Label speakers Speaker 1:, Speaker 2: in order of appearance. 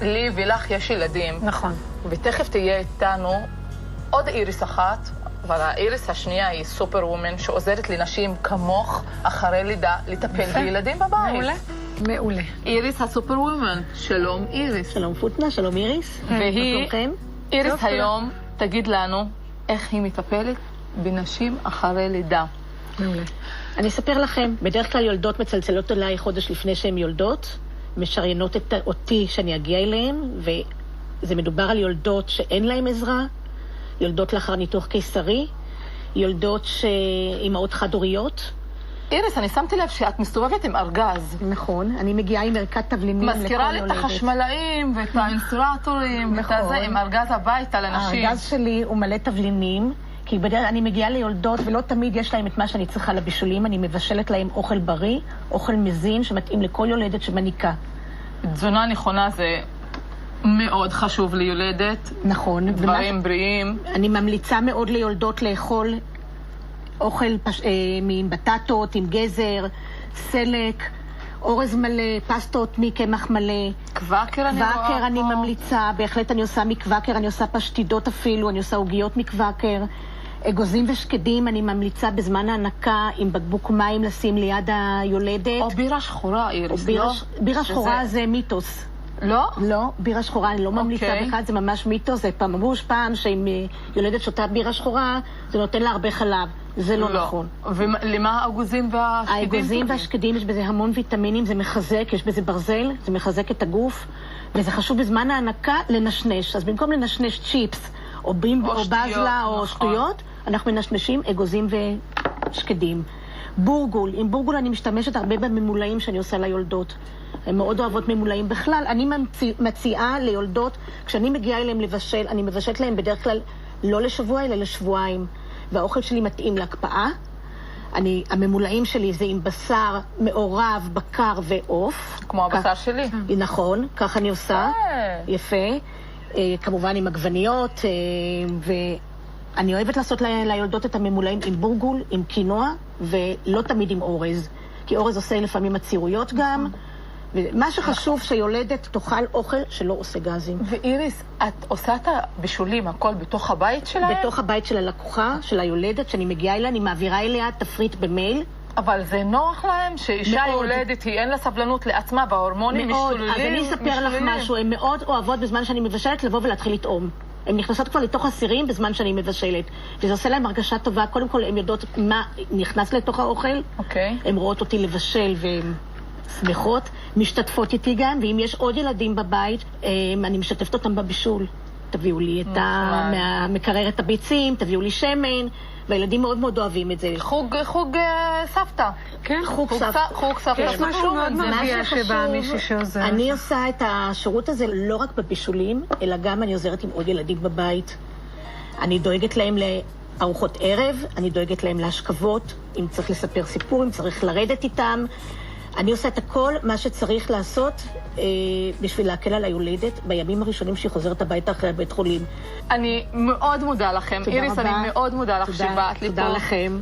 Speaker 1: לי ולך יש ילדים.
Speaker 2: נכון.
Speaker 1: ותכף תהיה איתנו עוד איריס אחת, אבל האיריס השנייה היא סופר וומן שעוזרת לנשים כמוך אחרי לידה לטפל בילדים בבית.
Speaker 2: מעולה. מעולה.
Speaker 1: איריס הסופר וומן. שלום איריס.
Speaker 3: שלום פוטנה, שלום איריס.
Speaker 1: והיא, איריס היום תגיד לנו איך היא מטפלת בנשים אחרי לידה.
Speaker 2: מעולה.
Speaker 3: אני אספר לכם, בדרך כלל יולדות מצלצלות אליי חודש לפני שהן יולדות, משריינות אותי שאני אגיע אליהן, וזה מדובר על יולדות שאין להן עזרה, יולדות לאחר ניתוח קיסרי, יולדות שאימהות חד-הוריות.
Speaker 1: איריס, אני שמתי לב שאת מסתובבת עם ארגז.
Speaker 3: נכון, אני מגיעה עם ערכת תבלינים לכל יולדת.
Speaker 1: מזכירה לי את החשמלאים ואת האינסטרטורים, ואת הזה עם ארגז הביתה לנשים.
Speaker 3: הארגז שלי הוא מלא תבלינים, כי בדרך אני מגיעה ליולדות ולא תמיד יש להם את מה שאני צריכה לבישולים, אני מבשלת להם אוכל בריא, אוכל מזין שמתאים לכל יולדת שמניקה.
Speaker 1: תזונה נכונה זה מאוד חשוב ליולדת.
Speaker 3: נכון.
Speaker 1: דברים בריאים.
Speaker 3: אני ממליצה מאוד ליולדות לאכול אוכל עם בטטות, עם גזר, סלק, אורז מלא, פסטות מקמח מלא.
Speaker 1: קוואקר אני רואה פה.
Speaker 3: קוואקר אני ממליצה, בהחלט אני עושה מקוואקר, אני עושה פשטידות אפילו, אני עושה עוגיות מקוואקר. אגוזים ושקדים אני ממליצה בזמן ההנקה עם בקבוק מים לשים ליד היולדת.
Speaker 1: או בירה שחורה, איריס, לא?
Speaker 3: בירה שחורה זה מיתוס.
Speaker 1: לא?
Speaker 3: לא, בירה שחורה אני לא ממליצה בכלל, זה ממש מיתוס, זה אמרו פעם שאם יולדת שותה בירה שחורה, זה נותן לה הרבה חלב. זה לא נכון.
Speaker 1: ולמה האגוזים והשקדים?
Speaker 3: האגוזים והשקדים יש בזה המון ויטמינים, זה מחזק, יש בזה ברזל, זה מחזק את הגוף, וזה חשוב בזמן ההנקה לנשנש. אז במקום לנשנש צ'יפס, או בימבו, או בזלה, או שטויות, אנחנו מנשנשים אגוזים ושקדים. בורגול, עם בורגול אני משתמשת הרבה בממולאים שאני עושה ליולדות. הן מאוד אוהבות ממולאים בכלל. אני מציעה ליולדות, כשאני מגיעה אליהם לבשל, אני מבשלת להם בדרך כלל לא לשבוע, אלא לשבועיים. והאוכל שלי מתאים להקפאה. הממולאים שלי זה עם בשר מעורב, בקר ועוף.
Speaker 1: כמו הבשר שלי.
Speaker 3: נכון, כך אני עושה. יפה. כמובן עם עגבניות, ואני אוהבת לעשות ליולדות את הממולאים עם בורגול, עם קינוע, ולא תמיד עם אורז. כי אורז עושה לפעמים עצירויות גם. ומה שחשוב שיולדת תאכל אוכל שלא עושה גזים.
Speaker 1: ואיריס, את עושה את הבישולים, הכל בתוך הבית שלהם?
Speaker 3: בתוך הבית של הלקוחה, של היולדת, שאני מגיעה אליה, אני מעבירה אליה תפריט במייל.
Speaker 1: אבל זה נוח להם שאישה יולדת, היא אין לה סבלנות לעצמה, וההורמונים משתוללים.
Speaker 3: אז אני אספר לך משהו, הן מאוד אוהבות בזמן שאני מבשלת לבוא ולהתחיל לטעום. הן נכנסות כבר לתוך הסירים בזמן שאני מבשלת. וזה עושה להם הרגשה טובה. קודם כל, הן יודעות מה נכנס לתוך האוכל. הן רואות אותי לבשל והן שמחות, משתתפות איתי גם, ואם יש עוד ילדים בבית, אני משתפת אותם בבישול. תביאו לי את מקרר את הביצים, תביאו לי שמן, והילדים מאוד מאוד אוהבים את זה.
Speaker 1: חוג סבתא.
Speaker 2: כן,
Speaker 3: חוג סבתא.
Speaker 1: חוג סבתא.
Speaker 2: יש משהו מאוד מרגיע שבא מישהי שעוזר.
Speaker 3: אני עושה את השירות הזה לא רק בבישולים, אלא גם אני עוזרת עם עוד ילדים בבית. אני דואגת להם לארוחות ערב, אני דואגת להם להשכבות, אם צריך לספר סיפור, אם צריך לרדת איתם. אני עושה את הכל מה שצריך לעשות בשביל להקל על היולדת בימים הראשונים שהיא חוזרת הביתה אחרי בית חולים.
Speaker 1: אני מאוד מודה לכם. איריס, אני מאוד מודה לך שבאת לי פה.
Speaker 3: תודה לכם.